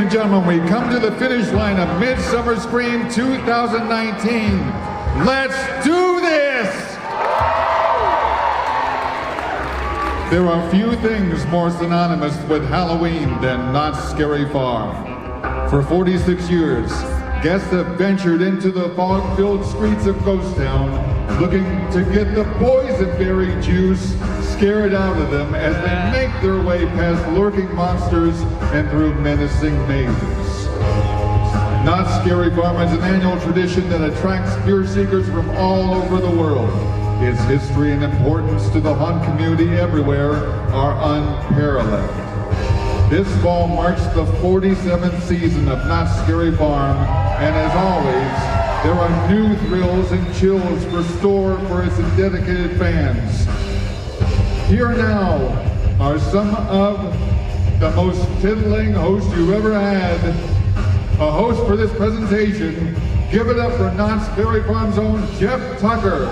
and gentlemen, we come to the finish line of Midsummer Scream 2019. Let's do this! There are few things more synonymous with Halloween than Knott's Scary Farm. For 46 years, guests have ventured into the fog-filled streets of Ghost Town looking to get the poison-berry juice scared out of them as they make their way past lurking monsters and through menacing mazes. Knott's Scary Farm is an annual tradition that attracts fear seekers from all over the world. Its history and importance to the haunt community everywhere are unparalleled. This fall marks the 47th season of Knott's Scary Farm, and as always, there are new thrills and chills restored for its dedicated fans. Here now are some of the most titillating hosts you've ever had. A host for this presentation, give it up for Knott's Scary Farm's own Jeff Tucker.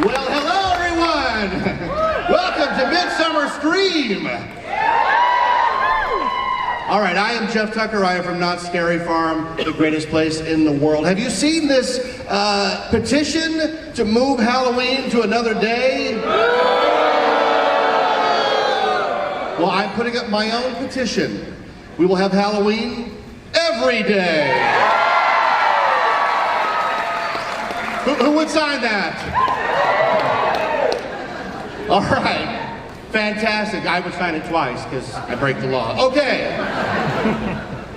Well, hello everyone! Welcome to Midsummer Scream! All right, I am Jeff Tucker. I am from Knott's Scary Farm, the greatest place in the world. Have you seen this petition to move Halloween to another day? Well, I'm putting up my own petition. We will have Halloween every day. Who would sign that? All right. Fantastic. I would sign it twice because I break the law. Okay.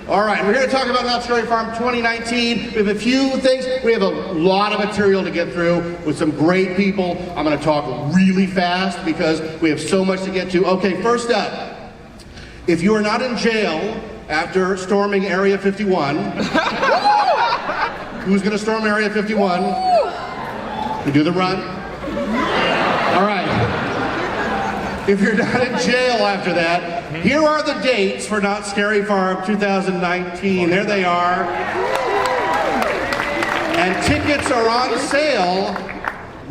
All right, we're here to talk about Knott's Scary Farm 2019. We have a few things. We have a lot of material to get through with some great people. I'm going to talk really fast because we have so much to get to. Okay, first up, if you are not in jail after storming Area 51, who's going to storm Area 51? We do the run? All right. If you're not in jail after that, here are the dates for Knott's Scary Farm 2019. There they are. And tickets are on sale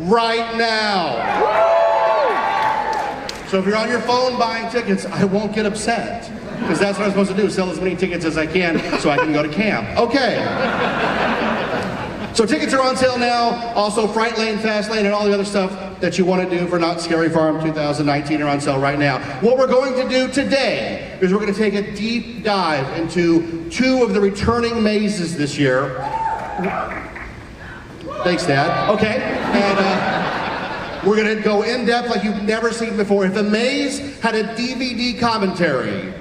right now. So if you're on your phone buying tickets, I won't get upset. Because that's what I'm supposed to do, sell as many tickets as I can so I can go to camp. Okay. So tickets are on sale now. Also, Fright Lane, Fast Lane, and all the other stuff that you want to do for Knott's Scary Farm 2019 are on sale right now. What we're going to do today is we're going to take a deep dive into two of the returning mazes this year. Thanks, Dad. Okay. And we're going to go in depth like you've never seen before. If a maze had a DVD commentary,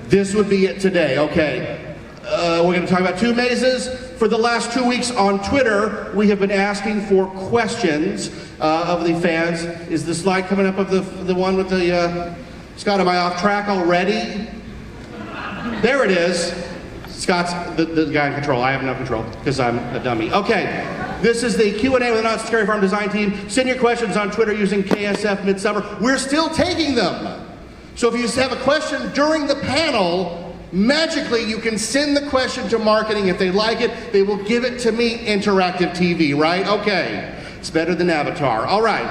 this would be it today. Okay. We're going to talk about two mazes. For the last 2 weeks on Twitter, we have been asking for questions of the fans. Is the slide coming up of the one with the, Scott, am I off track already? There it is. Scott's the guy in control. I have no control because I'm a dummy. Okay, this is the Q&A with the Knott's Scary Farm design team. Send your questions on Twitter using KSF Midsummer. We're still taking them. So if you have a question during the panel, magically, you can send the question to marketing. If they like it, they will give it to me, interactive TV, right? Okay. It's better than Avatar. All right.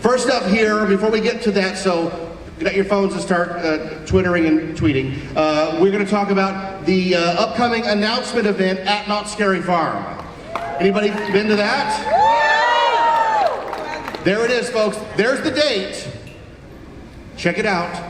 First up here, before we get to that, so get out your phones and start twittering and tweeting. We're going to talk about the upcoming announcement event at Knott's Scary Farm. Anybody been to that? There it is, folks. There's the date. Check it out.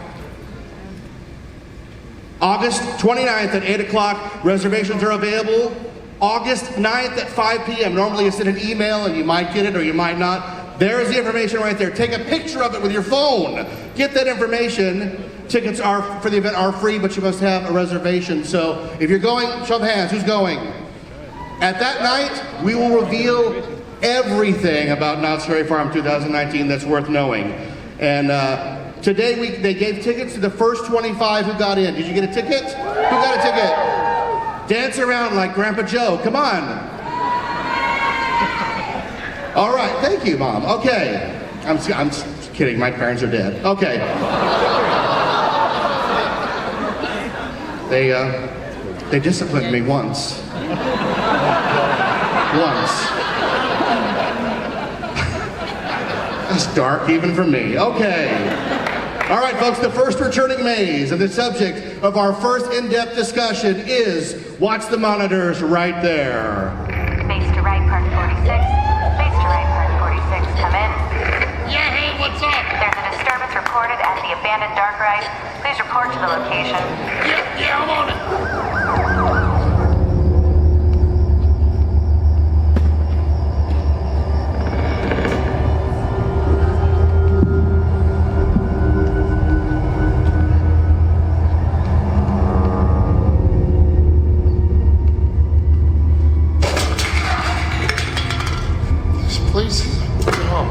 August 29th at 8 o'clock. Reservations are available. August 9th at 5 p.m. Normally you send an email and you might get it or you might not. There's the information right there. Take a picture of it with your phone. Get that information. Tickets are for the event are free, but you must have a reservation. So if you're going, show of hands, who's going? At that night, we will reveal everything about Knott's Scary Farm 2019 that's worth knowing. And today they gave tickets to the first 25 who got in. Did you get a ticket? Who got a ticket? Dance around like Grandpa Joe. Come on. All right. Thank you, Mom. Okay. I'm kidding. My parents are dead. Okay. They disciplined me once. Once. is dark even for me. Okay. All right, folks, the first returning maze and the subject of our first in-depth discussion is, watch the monitors right there. Space to right, park 46. Space to right, park 46. Come in. Yeah, hey, what's up? There's a disturbance reported at the abandoned dark ride. Please report to the location. Yeah, I'm on it. This place is dumb.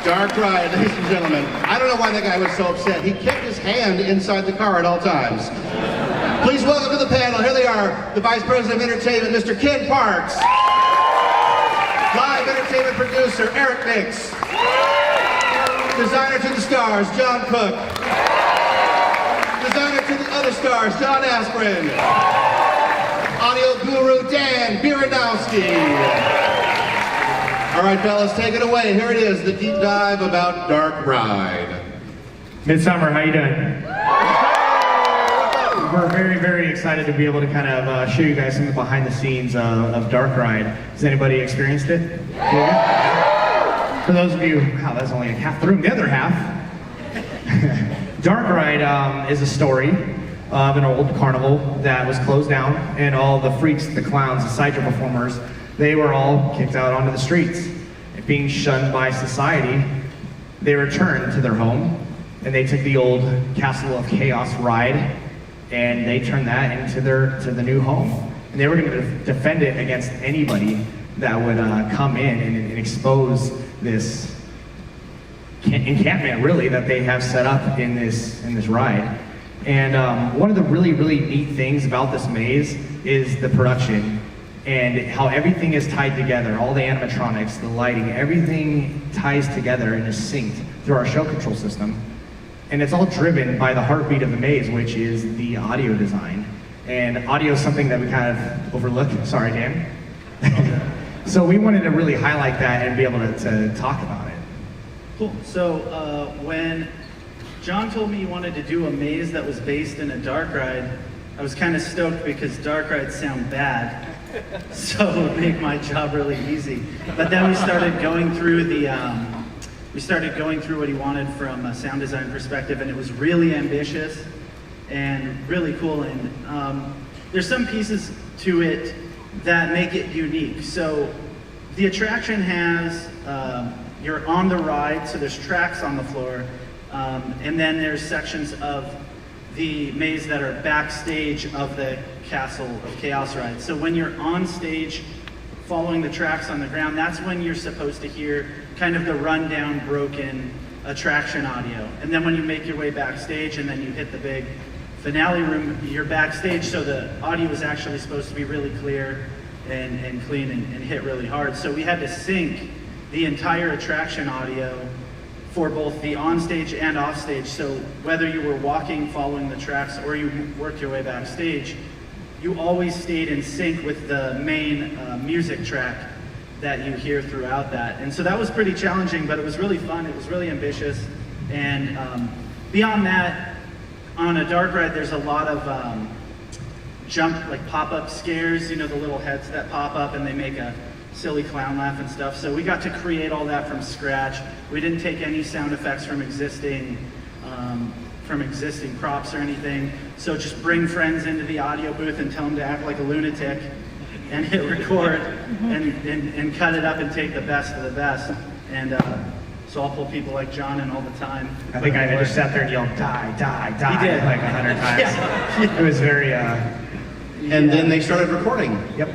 Dark ride, ladies and gentlemen. I don't know why that guy was so upset. He kept his hand inside the car at all times. Please welcome to the panel. Here they are, the Vice President of Entertainment, Mr. Ken Parks. Live entertainment producer, Eric Nix. Designer to the stars, John Cook. Designer to the other stars, John Asprin. Audio guru, Dan Biranowski. All right, fellas, take it away. Here it is, the deep dive about Dark Ride. Midsummer, how you doing? We're very, very excited to be able to kind of show you guys some of the behind the scenes of Dark Ride. Has anybody experienced it? Yeah. For those of you, wow, that's only half the room. The other half. Dark Ride is a story of an old carnival that was closed down, and all the freaks, the clowns, the sideshow performers, they were all kicked out onto the streets. And being shunned by society, they returned to their home, and they took the old Castle of Chaos ride, and they turned that into the new home. And they were going to defend it against anybody that would come in and expose this encampment, really, that they have set up in this ride. And one of the really, really neat things about this maze is the production and how everything is tied together. All the animatronics, the lighting, everything ties together and is synced through our show control system. And it's all driven by the heartbeat of the maze, which is the audio design. And audio is something that we kind of overlook. Sorry, Dan. So we wanted to really highlight that and be able to talk about it. Cool. So when John told me he wanted to do a maze that was based in a dark ride, I was kind of stoked because dark rides sound bad. So it would make my job really easy. But then we started going through what he wanted from a sound design perspective, and it was really ambitious and really cool. And there's some pieces to it that make it unique. So the attraction has, you're on the ride, so there's tracks on the floor, and then there's sections of the maze that are backstage of the Castle of Chaos ride. So when you're on stage following the tracks on the ground, that's when you're supposed to hear kind of the rundown, broken attraction audio. And then when you make your way backstage and then you hit the big finale room, you're backstage, so the audio is actually supposed to be really clear and clean and hit really hard. So we had to sync the entire attraction audio for both the onstage and offstage. So whether you were walking, following the tracks, or you worked your way backstage, you always stayed in sync with the main music track that you hear throughout that. And so that was pretty challenging, but it was really fun. It was really ambitious. And beyond that, on a dark ride, there's a lot of pop-up scares, you know, the little heads that pop up and they make a silly clown laugh and stuff. So we got to create all that from scratch. We didn't take any sound effects from existing props or anything. So just bring friends into the audio booth and tell them to act like a lunatic. and hit record and cut it up and take the best of the best. And so I'll pull people like John in all the time. I think I just sat there and yelled, die, die, die, He did. like 100 times. Yeah. It was very, And then they started recording. yep.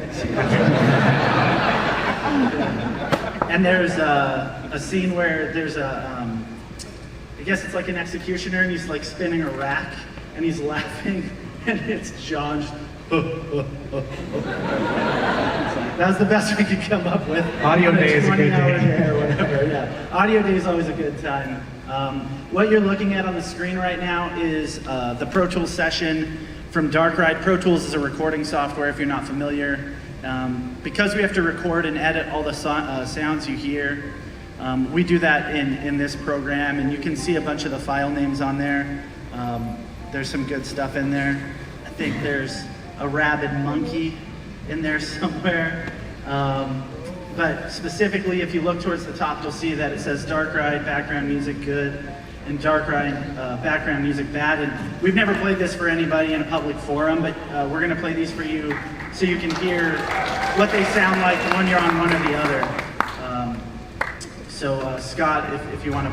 And there's a scene where there's I guess it's like an executioner, and he's like spinning a rack, and he's laughing, and it's John. That was the best we could come up with. Audio On day is a good 20-hour day. or whatever, yeah. Audio day is always a good time. What you're looking at on the screen right now is the Pro Tools session from Dark Ride. Pro Tools is a recording software if you're not familiar. Because we have to record and edit all the sounds you hear, we do that in this program, and you can see a bunch of the file names on there. There's some good stuff in there. I think there's a rabid monkey in there somewhere. But specifically, if you look towards the top, you'll see that it says Dark Ride, background music good, and Dark Ride, background music bad. And we've never played this for anybody in a public forum, but we're gonna play these for you so you can hear what they sound like when you're on one or the other. So Scott, if you wanna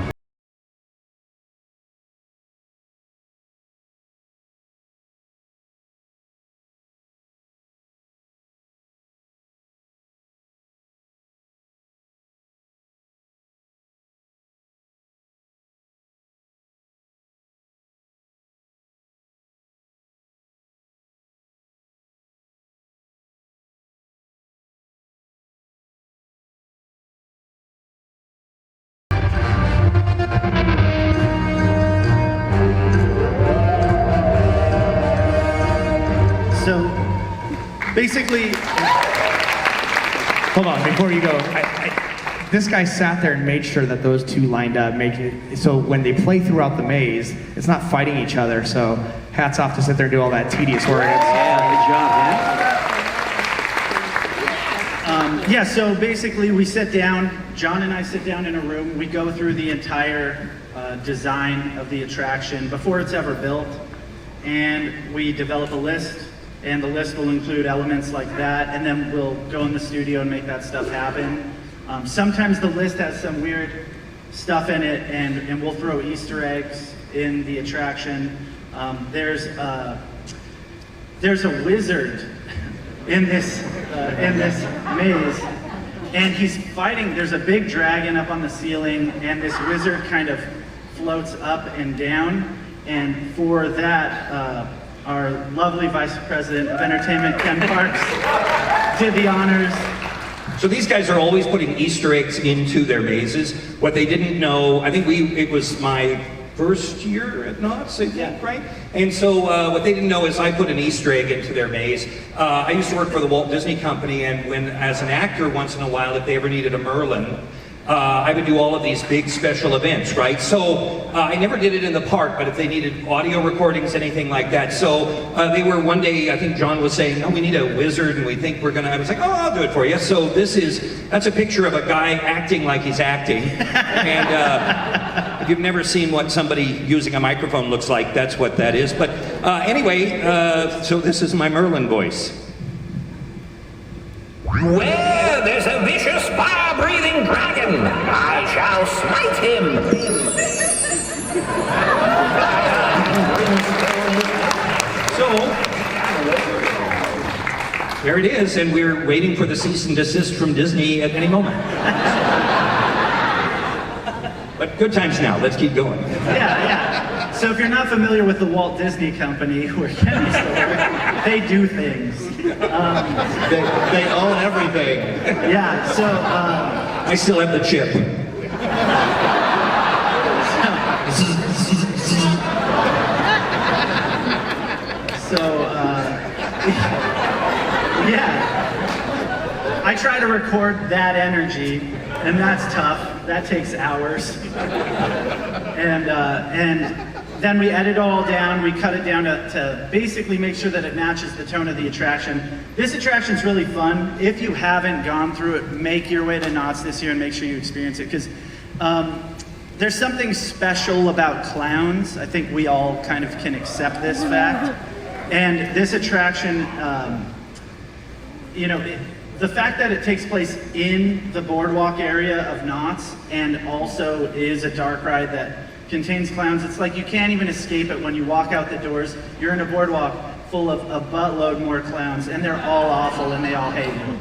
So basically, Hold on, before you go, this guy sat there and made sure that those two lined up, make it so when they play throughout the maze, it's not fighting each other. So hats off to sit there and do all that tedious work. yeah, so basically we sit down, John and I sit down in a room, we go through the entire design of the attraction before it's ever built, and we develop a list, and the list will include elements like that, and then we'll go in the studio and make that stuff happen. Sometimes the list has some weird stuff in it, and we'll throw Easter eggs in the attraction. There's a wizard in this maze, and he's fighting. There's a big dragon up on the ceiling, and this wizard kind of floats up and down. And for that, our lovely Vice President of Entertainment, Ken Parks, did the honors. So these guys are always putting Easter eggs into their mazes. What they didn't know, I think it was my first year at Knott, I think, Yeah. right? And so what they didn't know is I put an Easter egg into their maze. I used to work for the Walt Disney Company, and when, as an actor, once in a while, if they ever needed a Merlin, I would do all of these big special events, right? So I never did it in the park, but if they needed audio recordings, anything like that. So they were one day, I think John was saying, no, we need a wizard, and we think we're gonna, I was like, oh, I'll do it for you. So that's a picture of a guy acting like he's acting. And if you've never seen what somebody using a microphone looks like, that's what that is. But anyway, so this is my Merlin voice. Where there's a vicious fire-breathing dragon, I shall smite him. So, there it is, and we're waiting for the cease and desist from Disney at any moment. But good times now, let's keep going. Yeah. So if you're not familiar with the Walt Disney Company, where Ken used to work, they do things. They own everything. Yeah, so I still have the chip. yeah. I try to record that energy, and that's tough. That takes hours. And then we edit it all down. We cut it down to basically make sure that it matches the tone of the attraction. This attraction's really fun. If you haven't gone through it, make your way to Knott's this year and make sure you experience it, because there's something special about clowns. I think we all kind of can accept this fact. And this attraction the fact that it takes place in the boardwalk area of Knott's and also is a dark ride that contains clowns, it's like you can't even escape it when you walk out the doors. You're in a boardwalk full of a buttload more clowns, and they're all awful and they all hate you.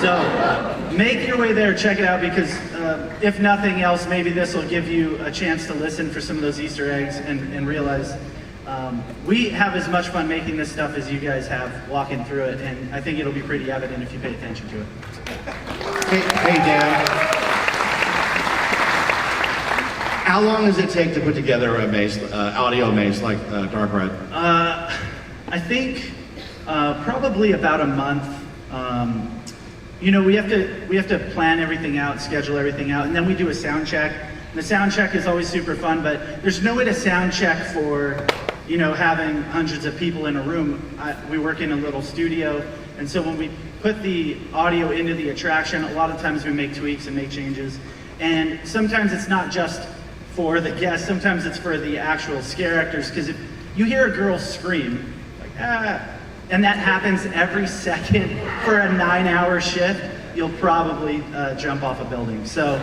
So make your way there, check it out, because if nothing else, maybe this will give you a chance to listen for some of those Easter eggs and realize we have as much fun making this stuff as you guys have walking through it, and I think it'll be pretty evident if you pay attention to it. Hey Dan. How long does it take to put together a maze, audio maze like Dark Ride? I think probably about a month. We have to plan everything out, schedule everything out, and then we do a sound check. And the sound check is always super fun, but there's no way to sound check for having hundreds of people in a room. We work in a little studio, and so when we put the audio into the attraction, a lot of times we make tweaks and make changes. And sometimes it's not just for the guests, sometimes it's for the actual scare actors, because if you hear a girl scream, like, ah, and that happens every second for a 9-hour shift, you'll probably jump off a building. So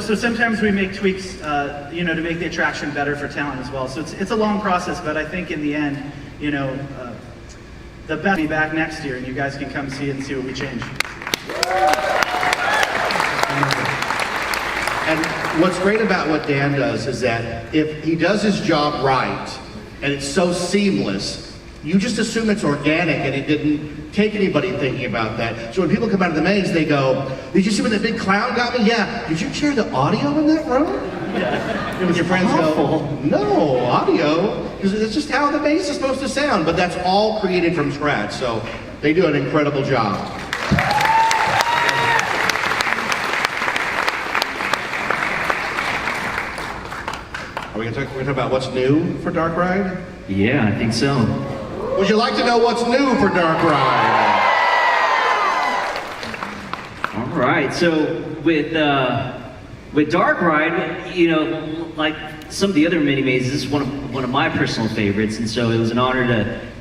sometimes we make tweaks, to make the attraction better for talent as well. So it's a long process, but I think in the end, the best will be back next year, and you guys can come see it and see what we changed. And what's great about what Dan does is that if he does his job right, and it's so seamless, you just assume it's organic and it didn't take anybody thinking about that. So when people come out of the maze, they go, "Did you see when that big clown got me? Yeah. Did you share the audio in that room?" Yeah. And your friends go, "No, audio," because it's just how the maze is supposed to sound. But that's all created from scratch. So they do an incredible job. Are we going to talk about what's new for Dark Ride? Yeah, I think so. Would you like to know what's new for Dark Ride? All right. So with Dark Ride, like some of the other mini mazes, this is one of my personal favorites, and so it was an honor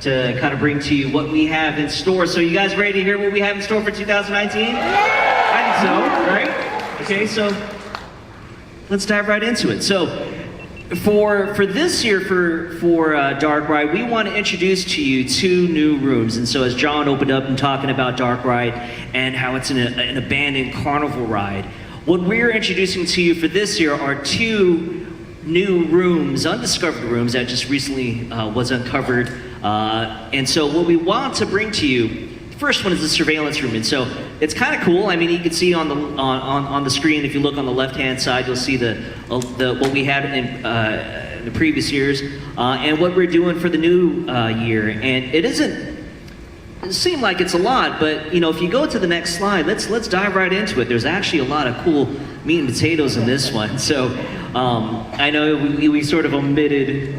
to kind of bring to you what we have in store. So you guys ready to hear what we have in store for 2019? I think so, right? Okay, so let's dive right into it. So for this year, for Dark Ride, we want to introduce to you 2 new rooms. And so as John opened up and talking about Dark Ride and how it's an abandoned carnival ride, what we're introducing to you for this year are 2 new rooms, undiscovered rooms that just recently was uncovered. And so what we want to bring to you, the first one is the surveillance room. And so it's kind of cool. I mean, you can see on the screen, if you look on the left-hand side, you'll see the what we had in the previous years and what we're doing for the new year. And it seems like it's a lot, but if you go to the next slide, let's dive right into it. There's actually a lot of cool meat and potatoes in this one. So I know we sort of omitted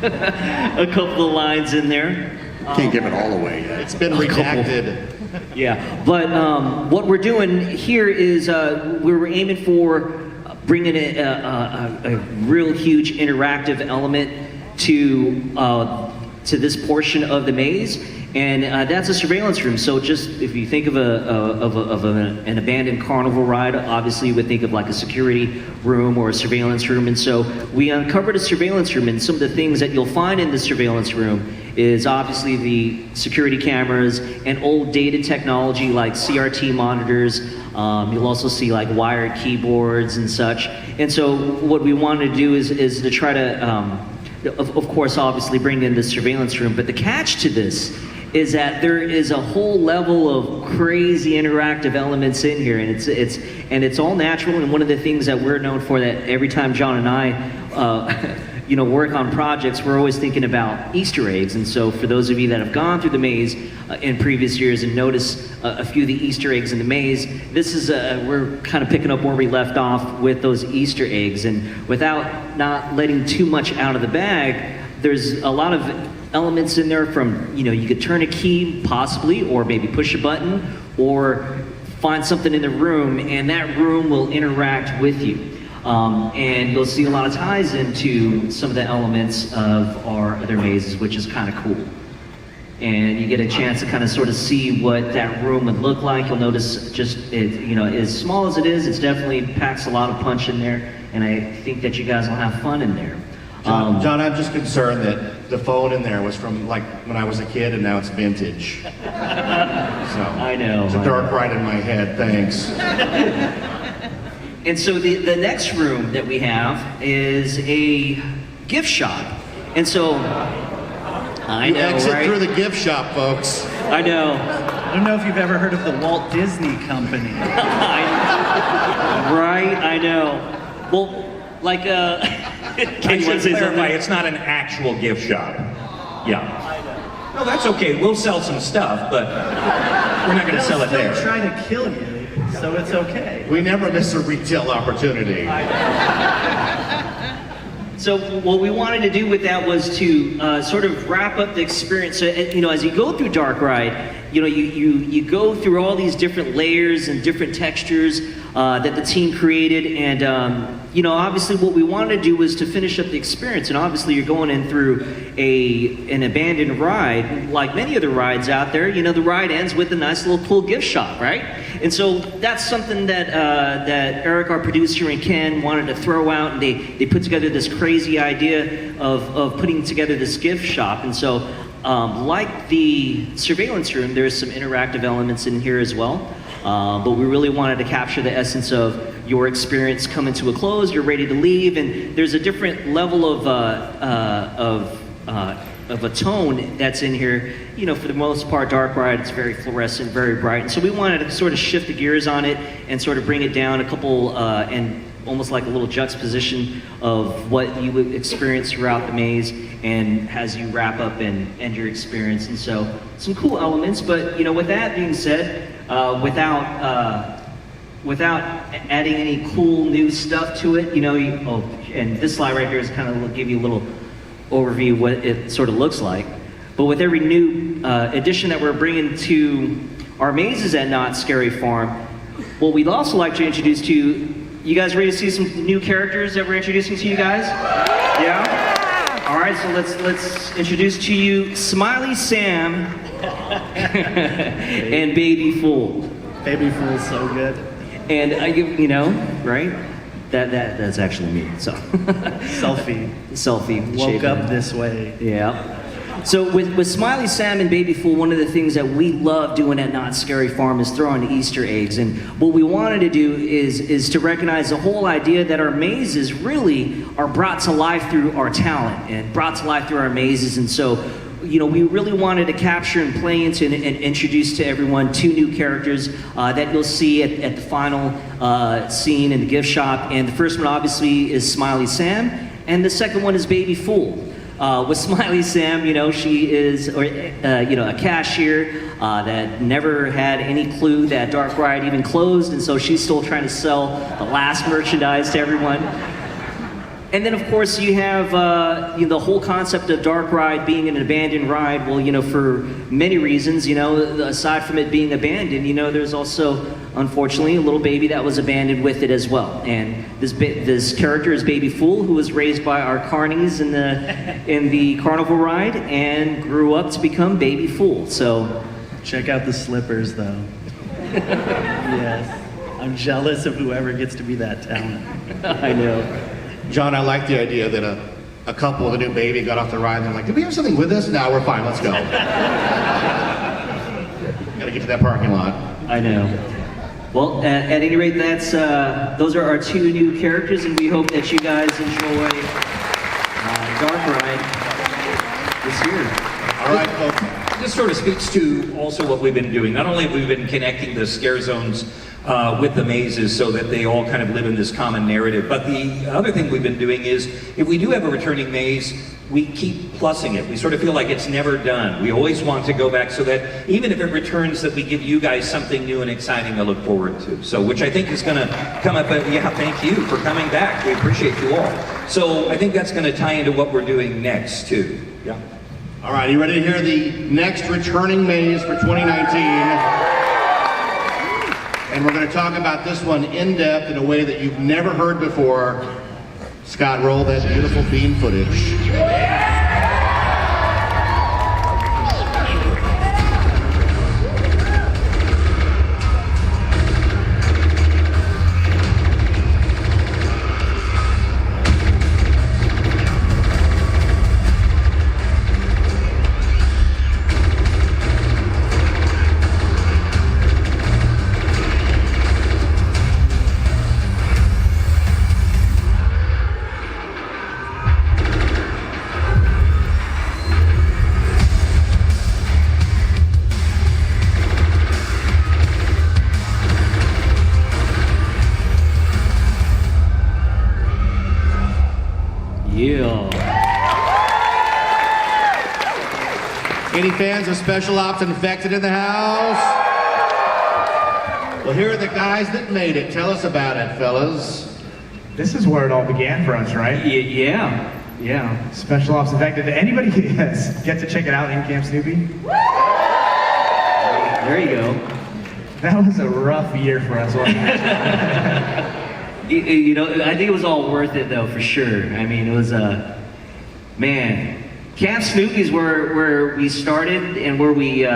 a couple of lines in there. Can't give it all away yet. It's been redacted. Yeah, but what we're doing here is we're aiming for bringing a real huge interactive element to this portion of the maze, and that's a surveillance room. So just if you think of an abandoned carnival ride, obviously you would think of like a security room or a surveillance room. And so we uncovered a surveillance room, and some of the things that you'll find in the surveillance room is obviously the security cameras and old dated technology like CRT monitors. You'll also see like wired keyboards and such. And so what we wanted to do is to try to, of course, obviously bring in the surveillance room. But the catch to this is that there is a whole level of crazy interactive elements in here, and it's all natural. And one of the things that we're known for, that every time John and I work on projects, we're always thinking about Easter eggs. And so for those of you that have gone through the maze in previous years and noticed a few of the Easter eggs in the maze, this is we're kind of picking up where we left off with those Easter eggs. And without not letting too much out of the bag, there's a lot of elements in there from, you could turn a key possibly, or maybe push a button, or find something in the room, and that room will interact with you. And you'll see a lot of ties into some of the elements of our other mazes, which is kind of cool. and you get a chance to kind of sort of see what that room would look like. You'll notice just, as small as it is, it definitely packs a lot of punch in there, and I think that you guys will have fun in there. John, I'm just concerned that the phone in there was from like when I was a kid and now it's vintage. So I know. It's a dark ride in my head, thanks. And so the next room that we have is a gift shop. And so, I know, exit right? through the gift shop, folks. I know. I don't know if you've ever heard of the Walt Disney Company. Right, I know. Well, like, I should clarify, it's not an actual gift shop. Yeah. No, that's okay. We'll sell some stuff, but we're not going to sell it there. They'll still try to kill you, so it's okay. We never miss a retail opportunity. So what we wanted to do with that was to sort of wrap up the experience. So, as you go through Dark Ride, you go through all these different layers and different textures that the team created, and obviously what we wanted to do was to finish up the experience. And obviously you're going in through an abandoned ride, like many other rides out there. The ride ends with a nice little cool gift shop, right? And so that's something that Eric, our producer, and Ken wanted to throw out, and they put together this crazy idea of putting together this gift shop. And so like the surveillance room, there's some interactive elements in here as well. But we really wanted to capture the essence of your experience coming to a close, you're ready to leave, and there's a different level of a tone that's in here. For the most part, Dark Ride, it's very fluorescent, very bright. And so we wanted to sort of shift the gears on it and sort of bring it down a couple, and almost like a little juxtaposition of what you would experience throughout the maze and as you wrap up and end your experience. And so some cool elements, but with that being said, without adding any cool new stuff to it, and this slide right here is kind of give you a little overview of what it sort of looks like. But with every new addition that we're bringing to our mazes at Knott Scary Farm, what we'd also like to introduce to you guys ready to see some new characters that we're introducing to you guys? Yeah? All right, so let's introduce to you Smiley Sam and Baby Fool. Baby Fool's so good. And right? That's actually me. So selfie. Woke up this way. Yeah. So with Smiley Sam and Baby Fool, one of the things that we love doing at Knott Scary Farm is throwing Easter eggs. And what we wanted to do is to recognize the whole idea that our mazes really are brought to life through our talent and brought to life through our mazes. And so, we really wanted to capture and play into and introduce to everyone 2 new characters that you'll see at the final scene in the gift shop. And the first one obviously is Smiley Sam, and the second one is Baby Fool. With Smiley Sam, she is a cashier that never had any clue that Dark Ride even closed, and so she's still trying to sell the last merchandise to everyone. And then, of course, you have the whole concept of Dark Ride being an abandoned ride. Well, for many reasons, aside from it being abandoned, there's also, unfortunately, a little baby that was abandoned with it as well. And this character is Baby Fool, who was raised by our carnies in the carnival ride and grew up to become Baby Fool. So, check out the slippers, though. Yes, I'm jealous of whoever gets to be that talent. I know. John, I like the idea that a couple with a new baby got off the ride and they're like, did we have something with us? No, we're fine, let's go. Gotta get to that parking lot. I know. Well, at any rate, those are our 2 new characters, and we hope that you guys enjoy Dark Ride this year. All right, folks. This sort of speaks to also what we've been doing. Not only have we been connecting the scare zones with the mazes so that they all kind of live in this common narrative, but the other thing we've been doing is, if we do have a returning maze, we keep plussing it. We sort of feel like it's never done. We always want to go back so that even if it returns, that we give you guys something new and exciting to look forward to. So, which I think is going to come up, yeah, thank you for coming back. We appreciate you all. So I think that's going to tie into what we're doing next too. Yeah. All right, you ready to hear the next returning maze for 2019? And we're going to talk about this one in depth in a way that you've never heard before. Scott, roll that beautiful bean footage. Any fans of Special Ops Infected in the house? Well, here are the guys that made it. Tell us about it, fellas. This is where it all began for us, right? Yeah. Special Ops Infected. Did anybody get to check it out in Camp Snoopy? There you go. That was a rough year for us, wasn't it? You know, I think it was all worth it though, for sure. I mean, it was man, Camp Snoopy's where we started and where we,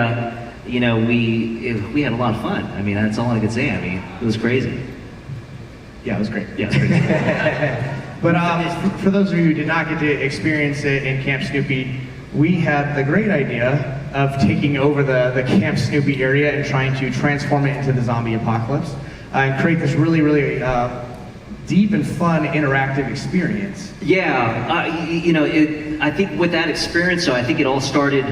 you know, we had a lot of fun. I mean, that's all I could say. I mean, it was crazy. Yeah, it was great. Yeah, it was great. But for those of you who did not get to experience it in Camp Snoopy, we had the great idea of taking over the Camp Snoopy area and trying to transform it into the zombie apocalypse and create this really, really deep and fun interactive experience. Yeah, you know, I think with that experience, though, I think it all started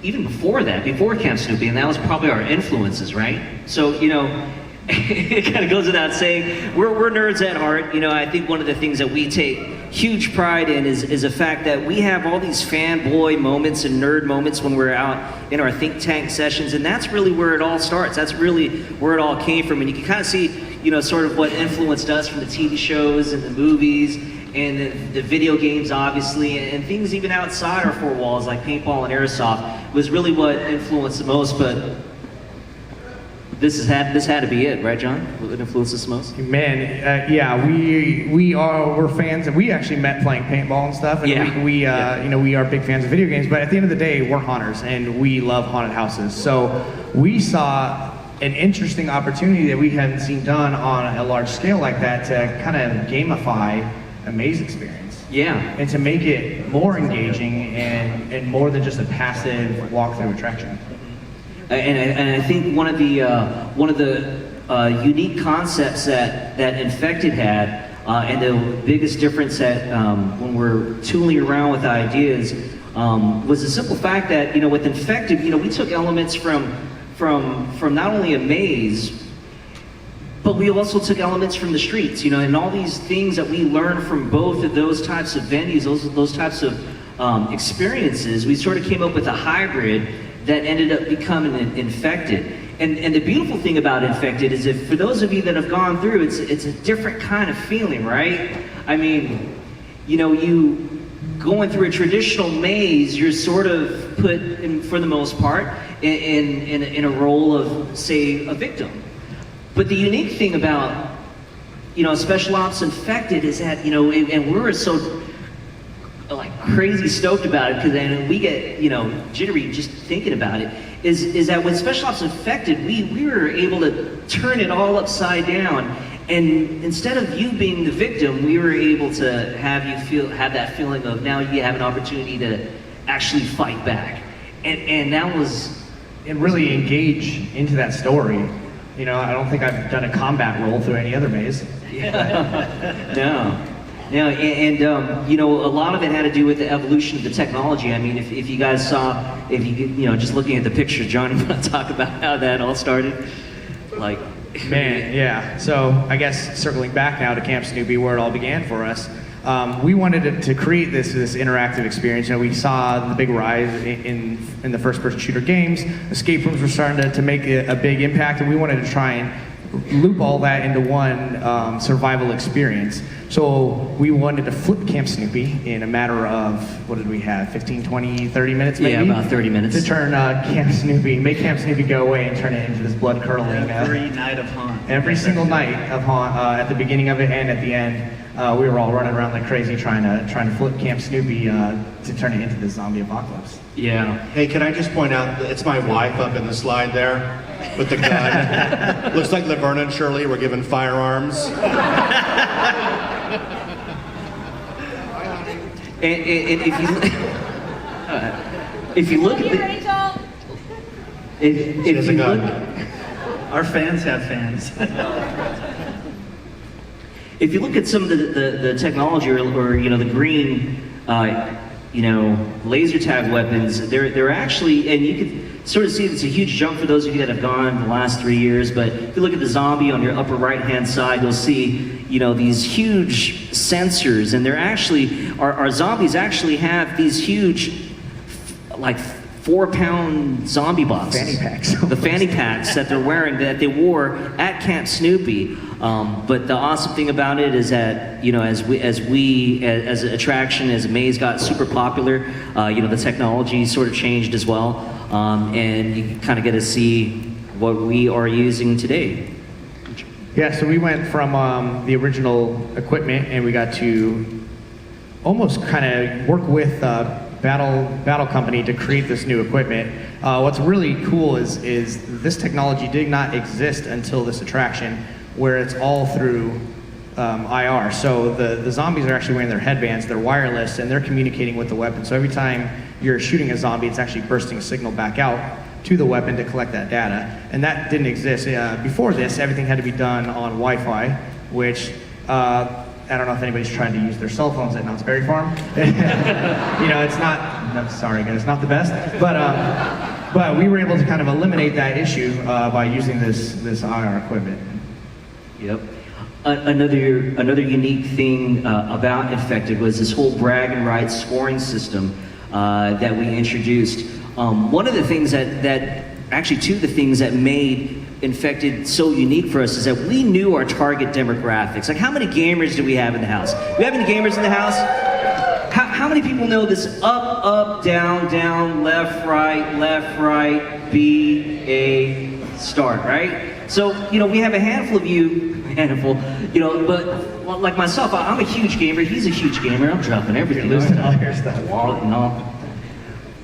even before that, before Camp Snoopy, and that was probably our influences, right? So, you know, it kind of goes without saying, we're nerds at heart. You know, I think one of the things that we take huge pride in is the fact that we have all these fanboy moments and nerd moments when we're out in our think tank sessions, and that's really where it all starts. That's really where it all came from, and you can kind of see, you know, sort of what influenced us from the TV shows and the movies and the video games, obviously, and things even outside our four walls, like paintball and airsoft, was really what influenced the most. But this had to be it, right, John? What influenced us most? Man, yeah, we're fans, and we actually met playing paintball and stuff. And we you know, we are big fans of video games. But at the end of the day, we're haunters, and we love haunted houses. So we saw an interesting opportunity that we hadn't seen done on a large scale like that to kind of gamify a maze experience. Yeah. And to make it more engaging and more than just a passive walkthrough attraction. And I think one of the unique concepts that Infected had, and the biggest difference that when we're tooling around with ideas, was the simple fact that, you know, with Infected, you know, we took elements from not only a maze, but we also took elements from the streets, you know, and all these things that we learned from both of those types of venues, those types of experiences. We sort of came up with a hybrid that ended up becoming Infected. And the beautiful thing about Infected is, if for those of you that have gone through, it's a different kind of feeling, right? I mean, you know, you going through a traditional maze, you're sort of put in, for the most part, in a role of, say, a victim. But the unique thing about, you know, Special Ops Infected is that, you know, and we're so like crazy stoked about it, because then we get, you know, jittery just thinking about it, is that with Special Ops Infected, we were able to turn it all upside down, and instead of you being the victim, we were able to have you have that feeling of, now you have an opportunity to actually fight back, and that was, and really engage into that story. You know, I don't think I've done a combat role through any other maze. No. Yeah, and you know, a lot of it had to do with the evolution of the technology. I mean, if you guys saw, you know, just looking at the picture, John, you want to talk about how that all started? Like, man, yeah. So I guess circling back now to Camp Snoopy, where it all began for us, we wanted to create this interactive experience. You know, we saw the big rise in the first-person shooter games. Escape rooms were starting to make a big impact, and we wanted to try and loop all that into one survival experience. So we wanted to flip Camp Snoopy in a matter of, what did we have, 15, 20, 30 minutes maybe? Yeah, about 30 minutes. To turn make Camp Snoopy go away and turn it into this blood-curdling... Every night of haunt. Every single night of haunt, at the beginning of it and at the end, we were all running around like crazy trying to flip Camp Snoopy to turn it into this zombie apocalypse. Yeah. Hey, can I just point out, it's my wife up in the slide there with the gun. Looks like Laverne and Shirley were given firearms. And if you look at the, if you look, our fans have fans. if you look at some of the technology, or you know, the green, you know, laser tag weapons, they're actually, and you can sort of see it's a huge jump for those of you that have gone the last 3 years, but if you look at the zombie on your upper right hand side, you'll see, you know, these huge sensors, and they're actually, our zombies actually have these huge, like, 4-pound zombie boxes. Fanny packs. The fanny packs that they're wearing, that they wore at Camp Snoopy. But the awesome thing about it is that, you know, as an attraction, as a maze got super popular, you know, the technology sort of changed as well. And you kind of get to see what we are using today. Yeah, so we went from the original equipment, and we got to almost kind of work with Battle Company to create this new equipment. What's really cool is this technology did not exist until this attraction, where it's all through IR. So the zombies are actually wearing their headbands, they're wireless, and they're communicating with the weapon. So every time you're shooting a zombie, it's actually bursting a signal back out to the weapon to collect that data. And that didn't exist. Before this, everything had to be done on Wi-Fi, which I don't know if anybody's trying to use their cell phones at Knott's Berry Farm. You know, it's not, sorry guys, it's not the best. But we were able to kind of eliminate that issue by using this IR equipment. Yep. Another unique thing about Infected was this whole brag and rights scoring system that we introduced. One of the things actually two of the things that made Infected so unique for us is that we knew our target demographics. Like, how many gamers do we have in the house? Do we have any gamers in the house? How many people know this up, down, down, left, right, B, A, start, right? So, you know, we have a handful of you, you know, but like myself, I'm a huge gamer, he's a huge gamer, I'm dropping everything. You're losing all your stuff. No.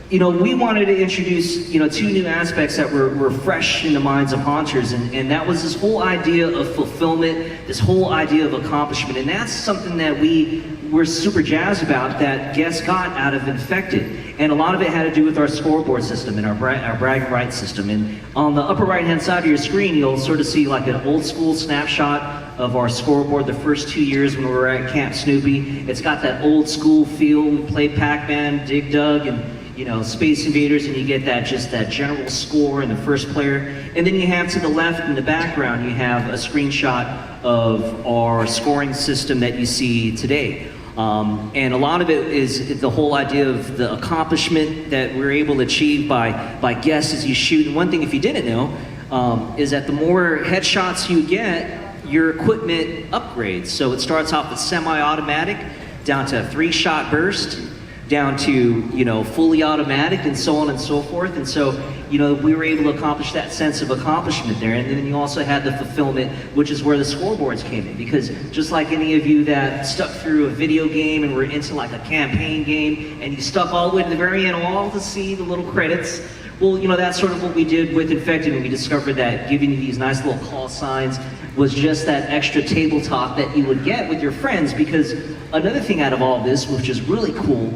You know, we wanted to introduce, you know, two new aspects that were fresh in the minds of haunters, and that was this whole idea of fulfillment, this whole idea of accomplishment, and that's something that we were super jazzed about, that guests got out of Infected. And a lot of it had to do with our scoreboard system and our brag and right system. And on the upper right-hand side of your screen, you'll sort of see like an old school snapshot of our scoreboard the first 2 years when we were at Camp Snoopy. It's got that old school feel. We played Pac-Man, Dig Dug, and you know, Space Invaders, and you get that general score and the first player. And then you have to the left in the background, you have a screenshot of our scoring system that you see today. And a lot of it is the whole idea of the accomplishment that we're able to achieve by guests as you shoot. And one thing, if you didn't know, is that the more headshots you get, your equipment upgrades. So it starts off with semi-automatic, down to a 3-shot burst, down to, you know, fully automatic, and so on and so forth. And so, you know, we were able to accomplish that sense of accomplishment there. And then you also had the fulfillment, which is where the scoreboards came in. Because just like any of you that stuck through a video game and were into like a campaign game, and you stuck all the way to the very end, all to see the little credits, well, you know, that's sort of what we did with Infected, and we discovered that giving you these nice little call signs was just that extra tabletop that you would get with your friends. Because another thing out of all this, which is really cool,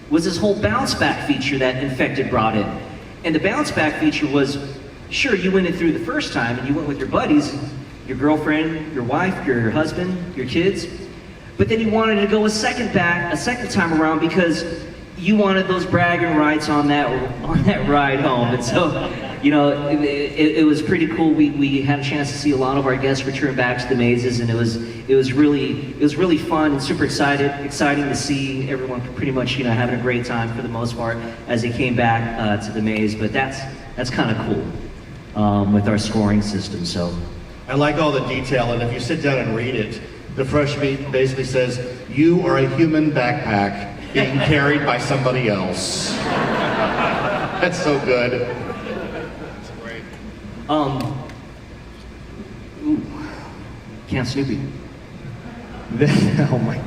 was this whole bounce back feature that Infected brought in. And the bounce back feature was, sure, you went in through the first time and you went with your buddies, your girlfriend, your wife, your husband, your kids, but then you wanted to go a second time around because you wanted those bragging rights on that ride home. And so, you know, it was pretty cool. We had a chance to see a lot of our guests return back to the mazes, and it was really fun and super exciting to see everyone pretty much, you know, having a great time for the most part as they came back to the maze. But that's kind of cool with our scoring system. So I like all the detail, and if you sit down and read it, the fresh meat basically says, you are a human backpack being carried by somebody else. That's so good. Camp Snoopy. Oh my.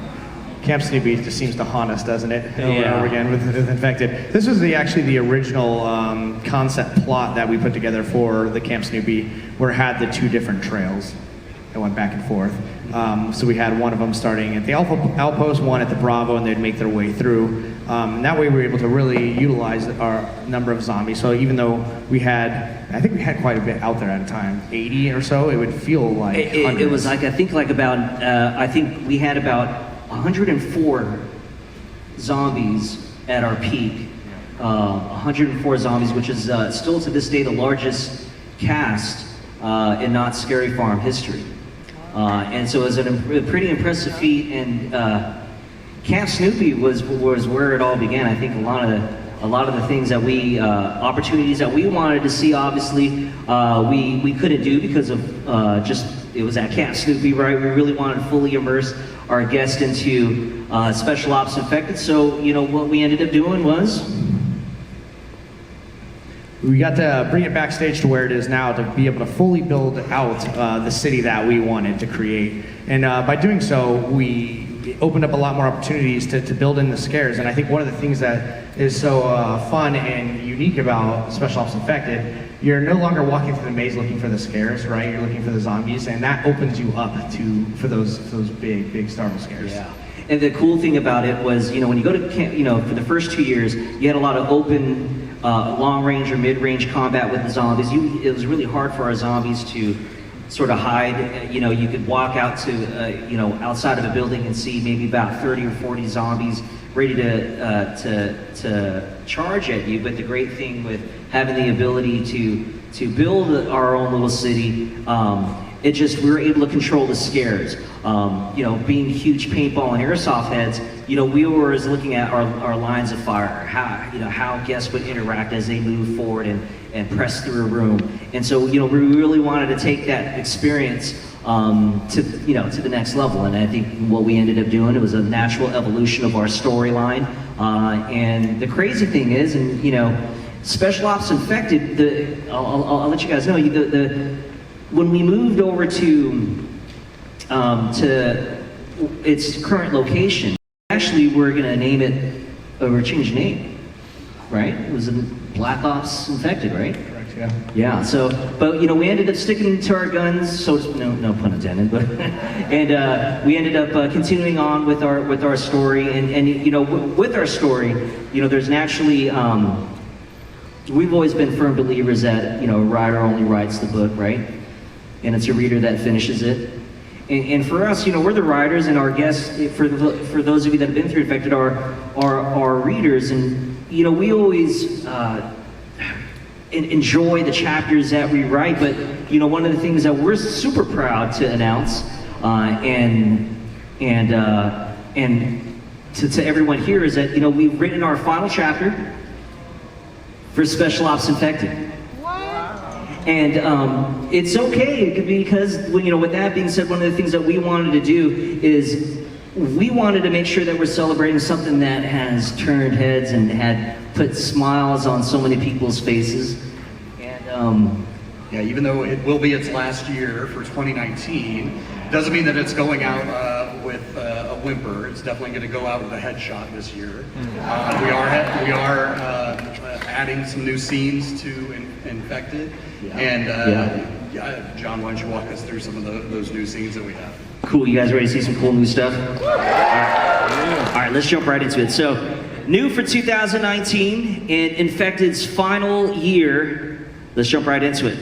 Camp Snoopy just seems to haunt us, doesn't it? Over and over again with Infected. This was actually the original concept plot that we put together for the Camp Snoopy, where it had the 2 different trails that went back and forth. So we had one of them starting at the Outpost, one at the Bravo, and they'd make their way through. And that way we were able to really utilize our number of zombies. So even though I think we had quite a bit out there at a time, 80 or so, it would feel like hundreds. It was like, I think we had about 104 zombies at our peak. 104 zombies, which is still to this day the largest cast in Knott's Scary Farm history. And so it was a pretty impressive feat, and Camp Snoopy was where it all began. I think a lot of a lot of the things that we, opportunities that we wanted to see, obviously, we couldn't do because of it was at Camp Snoopy, right? We really wanted to fully immerse our guests into Special Ops Infected. So, you know, what we ended up doing was we got to bring it backstage to where it is now to be able to fully build out the city that we wanted to create. And by doing so, we opened up a lot more opportunities to build in the scares. And I think one of the things that is so fun and unique about Special Ops Infected, you're no longer walking through the maze looking for the scares, right? You're looking for the zombies, and that opens you up for those big startle scares. Yeah. And the cool thing about it was, you know, when you go to camp, you know, for the first 2 years, you had a lot of open, long-range or mid-range combat with the zombies. It was really hard for our zombies to sort of hide. You know, you could walk out to, you know, outside of a building and see maybe about 30 or 40 zombies ready to charge at you. But the great thing with having the ability to build our own little city, we were able to control the scares. You know, being huge paintball and airsoft heads, you know, we were always looking at our lines of fire, how guests would interact as they move forward and press through a room. And so, you know, we really wanted to take that experience to the next level. And I think what we ended up doing, it was a natural evolution of our storyline. And the crazy thing is, and you know, Special Ops Infected, I'll let you guys know, when we moved over to its current location, actually we're gonna name it, or change the name, right? It was Black Ops Infected, right? Correct, yeah. Yeah, so, but you know, we ended up sticking to our guns, so no pun intended, but, and we ended up continuing on with our story, and you know, with our story, you know, there's naturally, we've always been firm believers that, you know, a writer only writes the book, right? And it's a reader that finishes it. And for us, you know, we're the writers, and our guests, for those of you that have been through Infected, are readers. And, you know, we always enjoy the chapters that we write, but, you know, one of the things that we're super proud to announce, and to everyone here is that, you know, we've written our final chapter for Special Ops Infected. And it's okay, because, you know, with that being said, one of the things that we wanted to do is we wanted to make sure that we're celebrating something that has turned heads and had put smiles on so many people's faces. And yeah, even though it will be its last year for 2019, doesn't mean that it's going out with a whimper. It's definitely going to go out with a headshot this year. We are adding some new scenes to Infected. Yeah. And John, why don't you walk us through some of those new scenes that we have? Cool, you guys ready to see some cool new stuff? All right, let's jump right into it. So, new for 2019, in Infected's final year, let's jump right into it.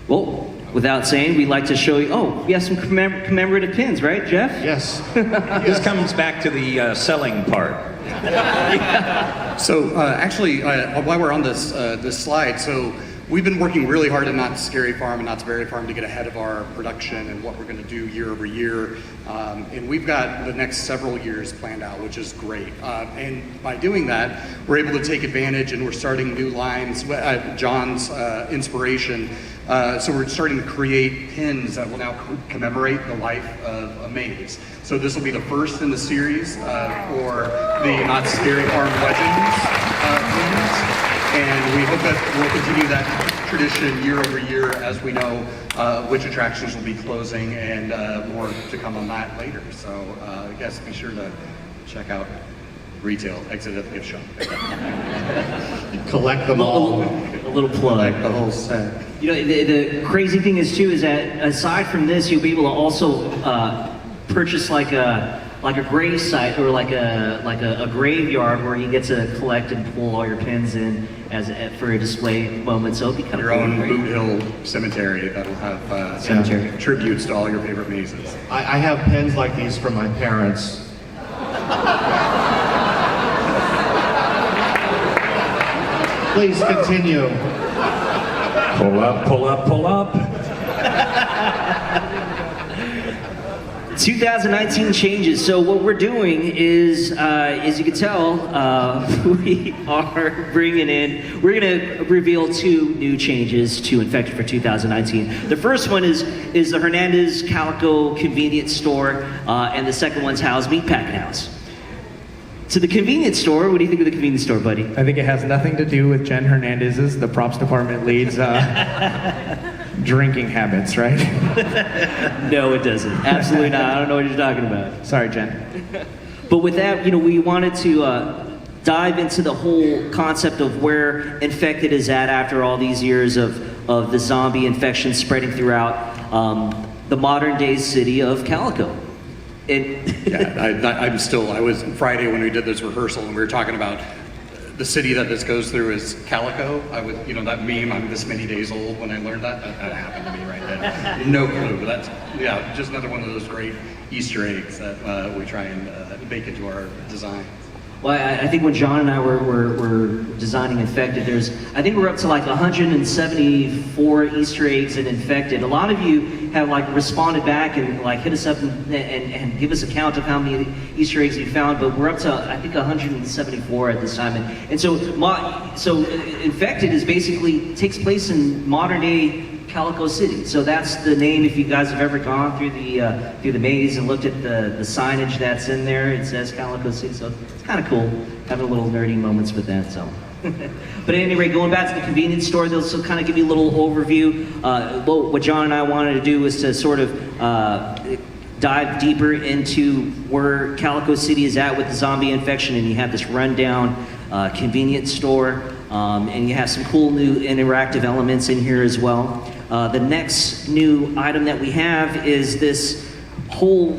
Well, without saying, we'd like to show you, we have some commemorative pins, right, Jeff? Yes. This comes back to the selling part. So actually, while we're on this slide, so we've been working really hard at Knott's Scary Farm and Knott's Berry Farm to get ahead of our production and what we're going to do year over year. And we've got the next several years planned out, which is great. And by doing that, we're able to take advantage, and we're starting new lines. John's inspiration. So we're starting to create pins that will now commemorate the life of a maze. So this will be the first in the series for the Knott's Scary Farm Legends pins. And we hope that we'll continue that tradition year over year as we know which attractions will be closing, and more to come on that later. So I guess be sure to check out retail, exit at the gift shop. Collect them all. A little plug. Collect the whole set. You know, the crazy thing is too, is that aside from this, you'll be able to also purchase like a grave site, or like a graveyard where you get to collect and pull all your pins in for a display moment. So it'll be kind Your of own cool, Boot Hill cemetery that'll have Cemetery. tributes to all your favorite mazes. I have pens like these from my parents. Please continue. Pull up, pull up, pull up. 2019 changes. So what we're doing is, as you can tell, we are bringing in, we're gonna reveal 2 new changes to Infected for 2019. The first one is the Hernandez Calico convenience store, and the second one's Hal's Meatpacking House. To the convenience store, what do you think of the convenience store, buddy? I think it has nothing to do with Jen Hernandez's, the props department lead's, drinking habits, right? No, it doesn't. Absolutely not. I don't know what you're talking about. Sorry, Jen. But with that, we wanted to dive into the whole concept of where Infected is at after all these years of the zombie infection spreading throughout the modern day city of Calico. I was Friday when we did this rehearsal and we were talking about the city that this goes through is Calico. I was, that meme, I'm this many days old when I learned that happened to me right then. No clue, but that's, just another one of those great Easter eggs that we try and bake into our design. Well, I think when John and I were designing Infected, I think we're up to like 174 Easter eggs in Infected. A lot of you have like responded back and like hit us up and give us a count of how many Easter eggs you found, but we're up to I think 174 at this time. And so Infected is basically takes place in modern day Calico City. So that's the name. If you guys have ever gone through the maze and looked at the signage that's in there, it says Calico City. So it's kind of cool having a little nerdy moments with that. So, but at any rate, going back to the convenience store, they'll still kind of give you a little overview. What John and I wanted to do was to sort of dive deeper into where Calico City is at with the zombie infection, and you have this rundown convenience store, and you have some cool new interactive elements in here as well. The next new item that we have is this whole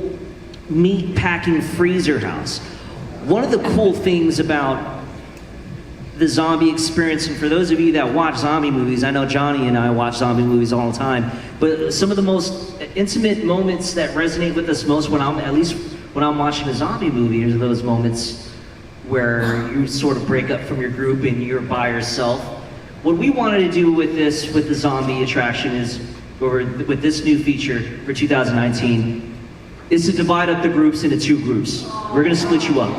meat packing freezer house. One of the cool things about the zombie experience, and for those of you that watch zombie movies, I know Johnny and I watch zombie movies all the time, but some of the most intimate moments that resonate with us most when I'm watching a zombie movie are those moments where you sort of break up from your group and you're by yourself. What we wanted to do with the zombie attraction with this new feature for 2019, is to divide up the groups into 2 groups. We're gonna split you up.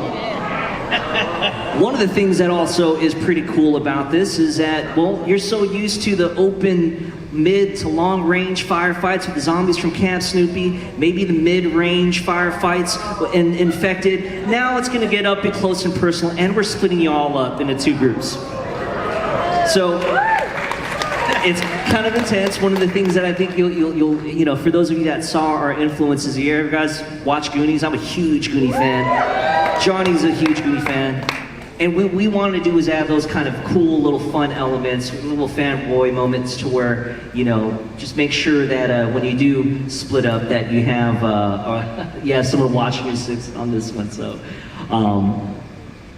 One of the things that also is pretty cool about this is that, well, you're so used to the open mid to long range firefights with the zombies from Camp Snoopy, maybe the mid-range firefights in Infected. Now it's gonna get up and close and personal, and we're splitting you all up into 2 groups. So it's kind of intense. One of the things that I think you'll for those of you that saw our influences here, you guys watch Goonies. I'm a huge Goonie fan. Johnny's a huge Goonie fan. And what we wanted to do is add those kind of cool little fun elements, little fanboy moments to where, just make sure that when you do split up that you have someone watching you on this one. So,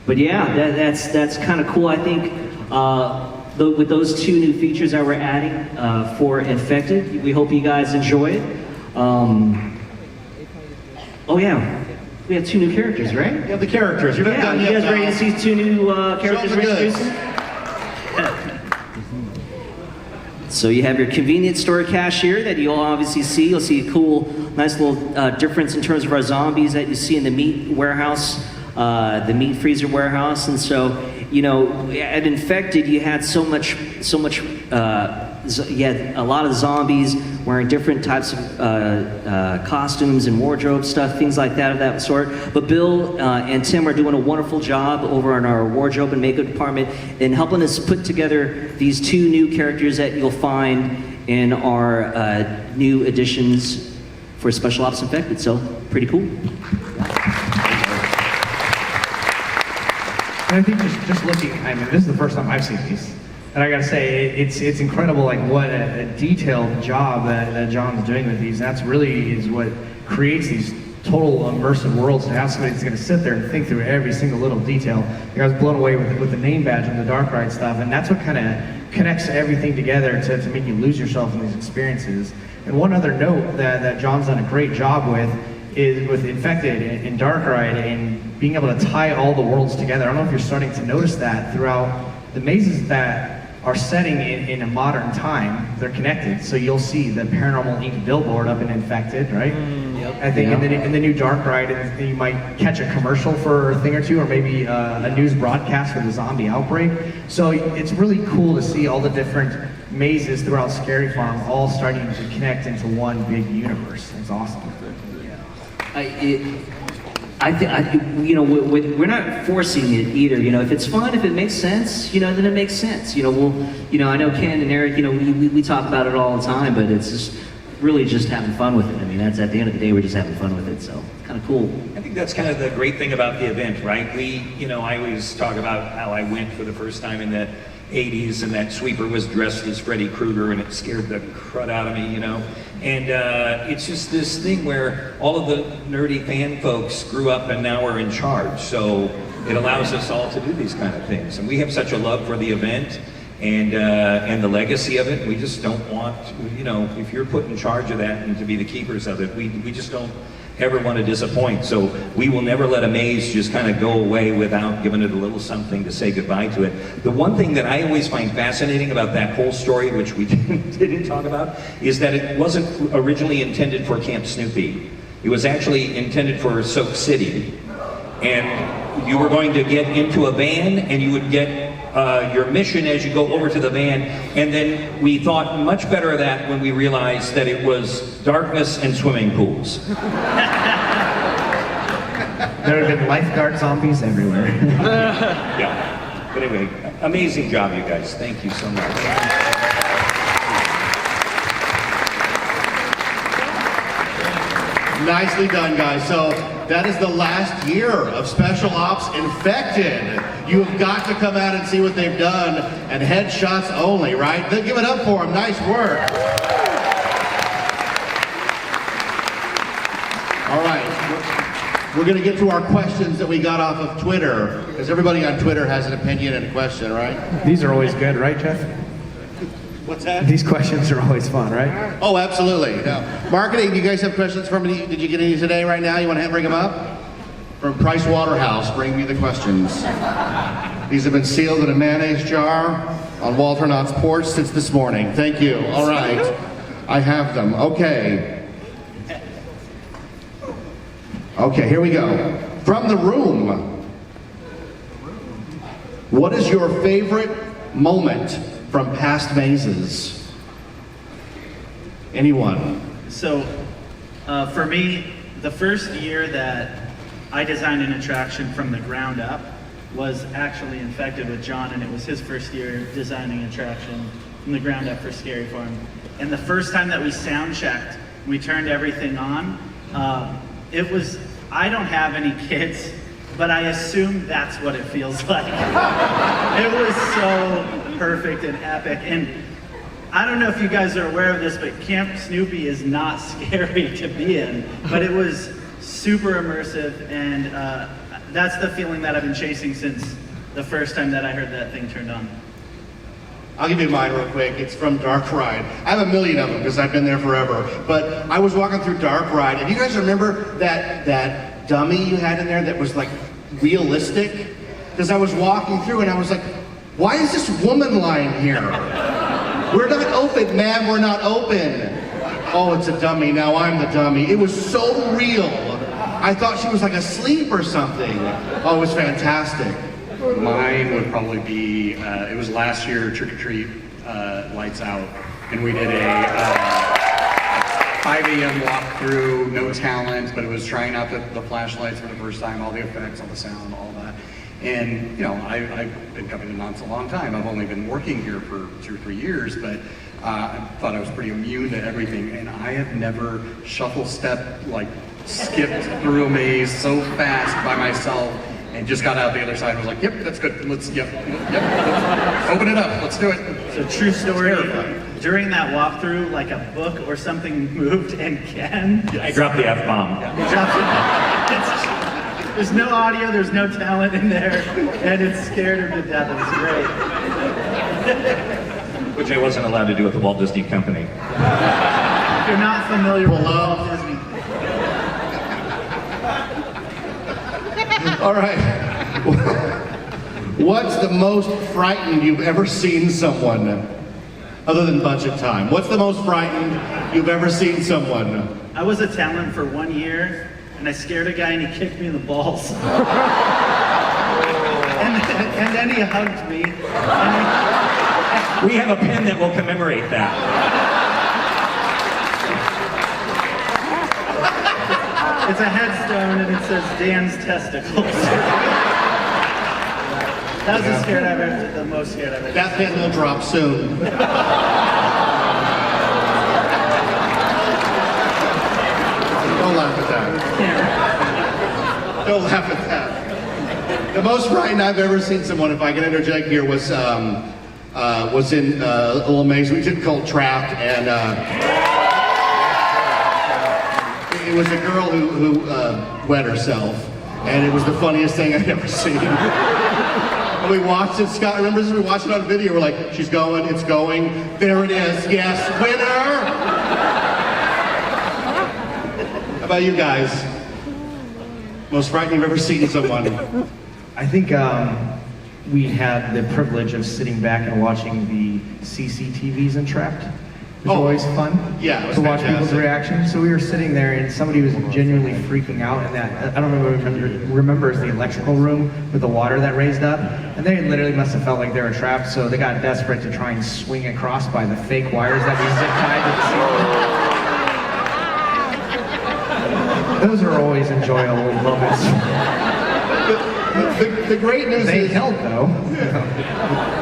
but yeah, that's kind of cool. I think with those 2 new features that we're adding for Infected, we hope you guys enjoy it. Oh yeah. We have 2 new characters, right? You have the characters. You're not done you yet, guys ready to see 2 new characters? Show 'em the goods. So you have your convenience store cashier that you'll obviously see. You'll see a cool, nice little difference in terms of our zombies that you see in the meat warehouse, the meat freezer warehouse. And so, at Infected, you had so much. You had a lot of zombies wearing different types of costumes and wardrobe stuff, things like that of that sort. But Bill and Tim are doing a wonderful job over in our wardrobe and makeup department in helping us put together these 2 new characters that you'll find in our new additions for Special Ops Infected. So, pretty cool. And I think just looking, this is the first time I've seen these. And I gotta say, it's incredible, like what a detailed job that John's doing with these. That's really is what creates these total immersive worlds, to have somebody that's gonna sit there and think through every single little detail. I was blown away with the name badge and the dark ride stuff, and that's what kind of connects everything together to make you lose yourself in these experiences. And one other note that John's done a great job with is with Infected and Dark Ride and being able to tie all the worlds together. I don't know if you're starting to notice that throughout the mazes that are setting in a modern time. They're connected, so you'll see the Paranormal Inc. billboard up in Infected, right? I think in the new dark ride, and you might catch a commercial for a thing or two, or maybe a news broadcast for the zombie outbreak. So it's really cool to see all the different mazes throughout Scary Farm all starting to connect into one big universe. It's awesome. We're not forcing it either. If it's fun, if it makes sense, then it makes sense. I know Ken and Eric, we talk about it all the time, but it's just really just having fun with it. I mean, that's at the end of the day, we're just having fun with it. So it's kind of cool. I think that's kind of the great thing about the event, right? I always talk about how I went for the first time in the 80s and that sweeper was dressed as Freddy Krueger and it scared the crud out of me, And it's just this thing where all of the nerdy fan folks grew up and now are in charge. So it allows us all to do these kind of things. And we have such a love for the event and the legacy of it. We just don't want, if you're put in charge of that and to be the keepers of it, we just don't ever want to disappoint. So we will never let a maze just kind of go away without giving it a little something to say goodbye to it. The one thing that I always find fascinating about that whole story, which we didn't talk about, is that it wasn't originally intended for Camp Snoopy. It was actually intended for Soak City. And you were going to get into a van and you would get your mission as you go over to the van, and then we thought much better of that when we realized that it was darkness and swimming pools. There have been lifeguard zombies everywhere. Yeah. But anyway, amazing job, you guys. Thank you so much. Nicely done, guys. So that is the last year of Special Ops Infected. You have got to come out and see what they've done, and headshots only, right? Give it up for them. Nice work. All right. We're going to get to our questions that we got off of Twitter, because everybody on Twitter has an opinion and a question, right? These are always good, right, Jeff? What's that? These questions are always fun, right? Oh, absolutely. Now, marketing, do you guys have questions for me? Did you get any today right now? You want to bring them up? From Price Waterhouse, bring me the questions. These have been sealed in a mayonnaise jar on Walter Knott's porch since this morning. Thank you. All right. I have them. Okay. Okay, here we go. From the room. What is your favorite moment from past mazes? Anyone? So, for me, the first year that I designed an attraction from the ground up was actually Infected with John, and it was his first year designing an attraction from the ground up for Scary Farm. And the first time that we sound checked, we turned everything on. It was, I don't have any kids, but I assume that's what it feels like. It was so perfect and epic. And I don't know if you guys are aware of this, but Camp Snoopy is not scary to be in, but it was super immersive, and that's the feeling that I've been chasing since the first time that I heard that thing turned on. I'll give you mine real quick. It's from Dark Ride. I have a million of them because I've been there forever. But I was walking through Dark Ride, and you guys remember that dummy you had in there that was like realistic? Because I was walking through and I was like, why is this woman lying here? We're not open, ma'am, we're not open. Oh, it's a dummy, now I'm the dummy. It was so real. I thought she was like asleep or something. Oh, it was fantastic. Mine would probably be, it was last year, Trick or Treat, Lights Out, and we did a 5 a.m. walkthrough, no talent, but it was trying out the flashlights for the first time, all the effects, all the sound, all that. And, I've been coming to Knott's a long time. I've only been working here for 2 or 3 years, but I thought I was pretty immune to everything, and I have never shuffle stepped, skipped through a maze so fast by myself, and just got out the other side and was like, yep, that's good, let's open it up, let's do it. So true story, during that walkthrough, like a book or something moved, and Ken... I dropped the F-bomb. He dropped it. There's no audio, there's no talent in there, and it scared him to death. It was great. Which I wasn't allowed to do at the Walt Disney Company. If you're not familiar with Walt Disney. All right. What's the most frightened you've ever seen someone? Other than budget time. What's the most frightened you've ever seen someone? I was a talent for 1 year, and I scared a guy and he kicked me in the balls. and then he hugged me. We have a pin that will commemorate that. It's a headstone and it says Dan's testicles. That was the most scared I've ever. That pin will drop soon. Don't laugh at that. Don't laugh at that. The most frightened I've ever seen someone, if I can interject here, was in a little maze we did called Trapped, and it was a girl who wet herself, and it was the funniest thing I'd ever seen. And we watched it, Scott remembers we watched it on video, we're like, she's going, it's going, there it is, yes, winner! How about you guys? Most frightening you've ever seen someone? I think we had the privilege of sitting back and watching the CCTVs in Trapped. It was always fun to watch people's reactions. So we were sitting there and somebody was genuinely freaking out in that, I don't remember the electrical room with the water that raised up. And they literally must have felt like they were trapped, so they got desperate to try and swing across by the fake wires that we zip tied to the ceiling. Those are always enjoyable moments. The great news they is... held though.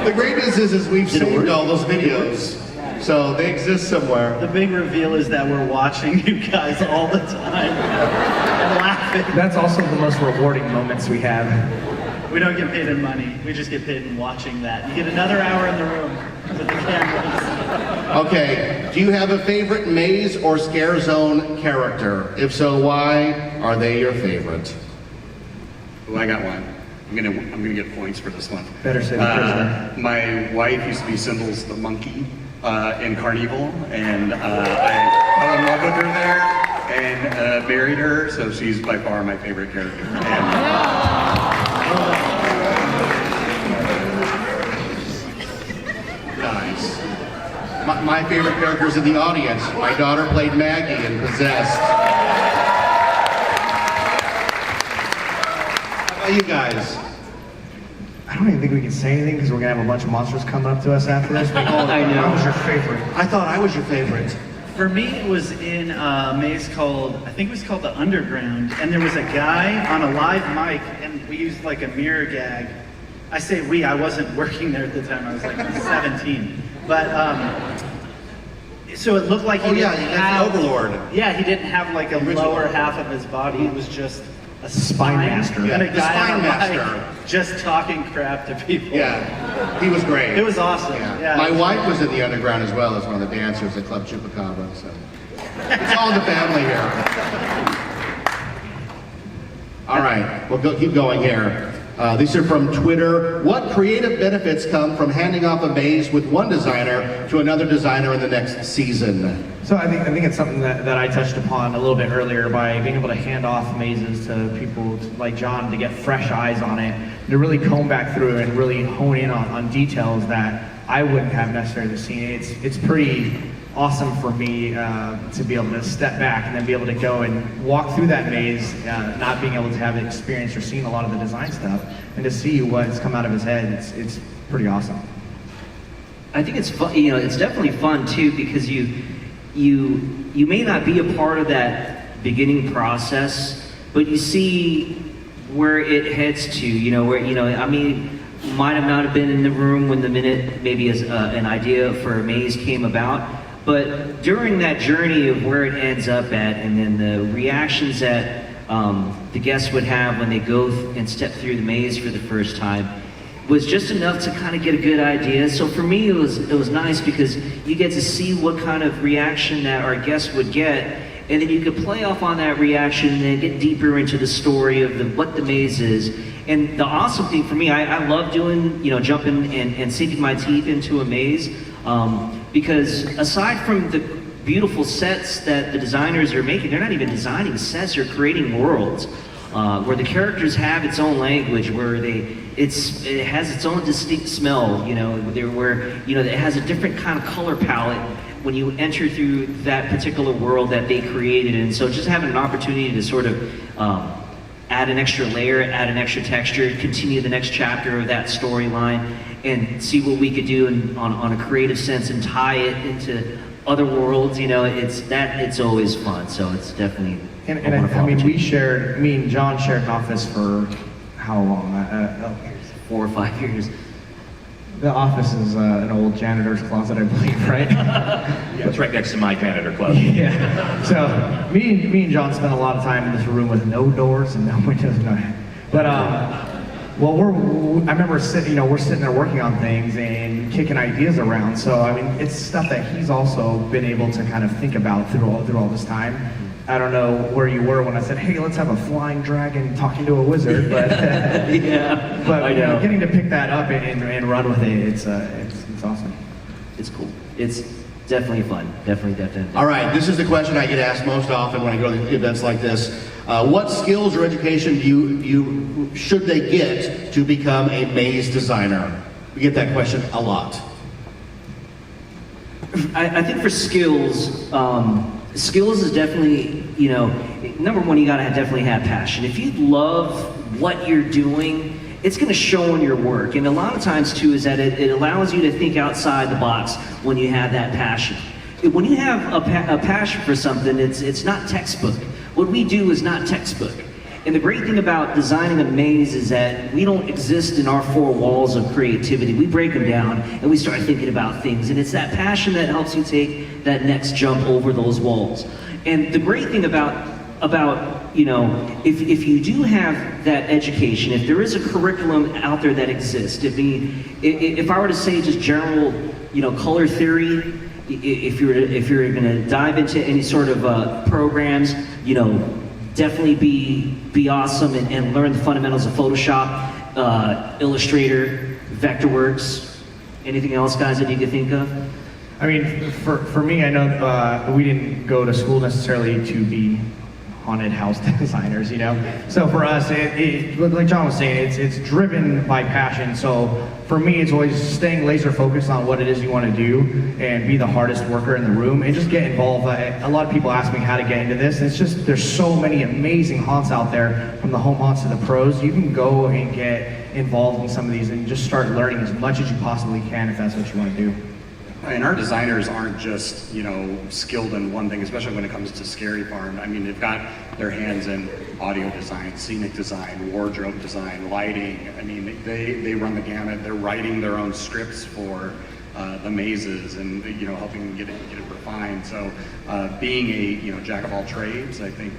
The great news is we've saved all those videos. So they exist somewhere. The big reveal is that we're watching you guys all the time and laughing. That's also the most rewarding moments we have. We don't get paid in money. We just get paid in watching that. You get another hour in the room with the cameras. Okay, do you have a favorite maze or scare zone character? If so, why are they your favorite? Oh, I got one. I'm gonna get points for this one. Better say the prisoner. My wife used to be Symbols the monkey in Carnival, and I fell in love with her there and married her, so she's by far my favorite character. Nice. My favorite characters in the audience. My daughter played Maggie in Possessed. How about you guys? I don't even think we can say anything because we're gonna have a bunch of monsters coming up to us after this. But I know. What was your favorite? I thought I was your favorite. For me, it was in a maze called, I think it was called the Underground, and there was a guy on a live mic, and we used like a mirror gag. I say we, I wasn't working there at the time, I was like 17. But, so it looked like he didn't have... the Overlord. Yeah, he didn't have like a lower half of his body, it was just a spine master. and a The guy spine on a master. mic just talking crap to people. Yeah, he was great. It was awesome. Yeah. My wife was in the Underground as well as one of the dancers at Club Chupacabra, so it's all in the family here. All right, we'll keep going here. These are from Twitter. What creative benefits come from handing off a maze with one designer to another designer in the next season? So I think it's something that I touched upon a little bit earlier by being able to hand off mazes to people like John to get fresh eyes on it, to really comb back through and really hone in on details that I wouldn't have necessarily seen. It's pretty awesome for me to be able to step back and then be able to go and walk through that maze, not being able to have experience or seen a lot of the design stuff, and to see what's come out of his head. It's pretty awesome. I think it's fun. You know, it's definitely fun too because you may not be a part of that beginning process, but you see where it heads to. You know, where I mean. Might have not have been in the room when the minute maybe as an idea for a maze came about, but during that journey of where it ends up at, and then the reactions that the guests would have when they go and step through the maze for the first time, was just enough to kind of get a good idea. So for me, it was nice because you get to see what kind of reaction that our guests would get, and then you could play off on that reaction and then get deeper into the story of what the maze is. And the awesome thing for me, I love doing, jumping and sinking my teeth into a maze, because aside from the beautiful sets that the designers are making, they're not even designing sets, they're creating worlds, where the characters have its own language, where they it has its own distinct smell, you know, it has a different kind of color palette when you enter through that particular world that they created. And so just having an opportunity to sort of add an extra layer, add an extra texture, continue the next chapter of that storyline, and see what we could do on a creative sense and tie it into other worlds, you know, it's always fun. So it's definitely a wonderful opportunity. Me and John shared an office for how long? 4 or 5 years. The office is an old janitor's closet, I believe, right? Yeah, it's right next to my janitor club. Yeah. So me and John spent a lot of time in this room with no doors and no windows. But well, I remember we're sitting there working on things and kicking ideas around. So I mean, it's stuff that he's also been able to kind of think about through all this time. I don't know where you were when I said, "Hey, let's have a flying dragon talking to a wizard," but yeah, but I know. Getting to pick that up and run with it, it's awesome. It's cool. It's definitely fun. Definitely. All right, this is the question I get asked most often when I go to events like this. What skills or education should they get to become a maze designer? We get that question a lot. I think for skills, skills is definitely, you know, number one, you gotta definitely have passion. If you love what you're doing, it's gonna show in your work. And a lot of times too is that it allows you to think outside the box when you have that passion. When you have a passion for something, it's not textbook. What we do is not textbook. And the great thing about designing a maze is that we don't exist in our 4 walls of creativity. We break them down and we start thinking about things. And it's that passion that helps you take that next jump over those walls. And the great thing about you know, if you do have that education, if there is a curriculum out there that exists, if I were to say just general, you know, color theory, if you're going to dive into any sort of programs, you know, definitely be awesome and learn the fundamentals of Photoshop, Illustrator, Vectorworks. Anything else, guys, that you could think of? I mean, for me, I know we didn't go to school necessarily to be haunted house designers, you know? So for us, like John was saying, it's driven by passion. So for me, it's always staying laser focused on what it is you want to do and be the hardest worker in the room and just get involved. A lot of people ask me how to get into this. And it's just, there's so many amazing haunts out there, from the home haunts to the pros. You can go and get involved in some of these and just start learning as much as you possibly can if that's what you want to do. And our designers aren't just, you know, skilled in one thing, especially when it comes to Scary Farm. I mean, they've got their hands in audio design, scenic design, wardrobe design, lighting. I mean, they run the gamut. They're writing their own scripts for the mazes and, you know, helping them get it refined. So being a, you know, jack of all trades, I think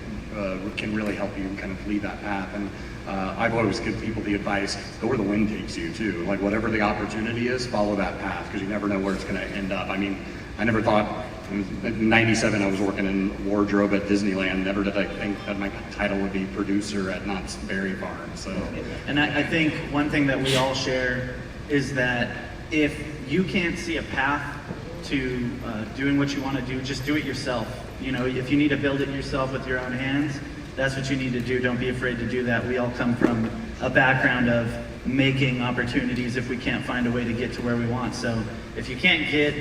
can really help you kind of lead that path. And I've always given people the advice, go where the wind takes you too. Like whatever the opportunity is, follow that path, because you never know where it's going to end up. I mean, I never thought, in '97 I was working in wardrobe at Disneyland. Never did I think that my title would be producer at Knott's Berry Farm. So, and I think one thing that we all share is that if you can't see a path to doing what you want to do, just do it yourself. You know, if you need to build it yourself with your own hands, that's what you need to do. Don't be afraid to do that. We all come from a background of making opportunities if we can't find a way to get to where we want. So if you can't get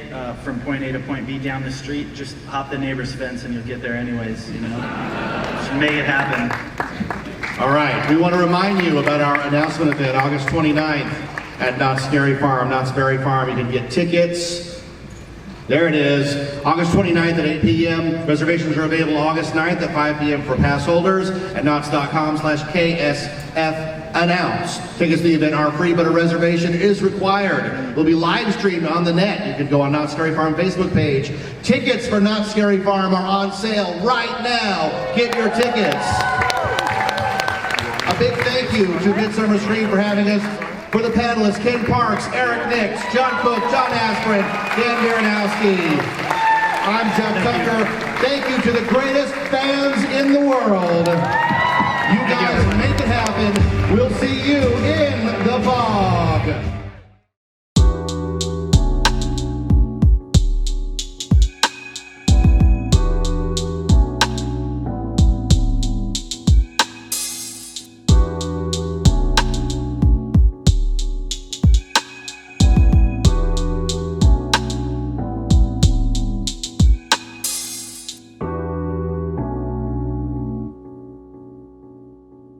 from point A to point B down the street, just hop the neighbor's fence and you'll get there anyways, you know. Just make it happen. All right, we want to remind you about our announcement event, August 29th at Knott's Scary Farm, Knott's Berry Farm. You can get tickets. There it is, August 29th at 8 p.m. Reservations are available August 9th at 5 p.m. for pass holders at knotts.com/KSF-announce. Tickets to the event are free, but a reservation is required. Will be live streamed on the net. You can go on Knott's Scary Farm Facebook page. Tickets for Knott's Scary Farm are on sale right now. Get your tickets. A big thank you to Midsummer Screen for having us. For the panelists, Ken Parks, Eric Nix, John Cook, John Aspirin, Dan Baranowski. I'm Jeff Tucker. Thank you to the greatest fans in the world.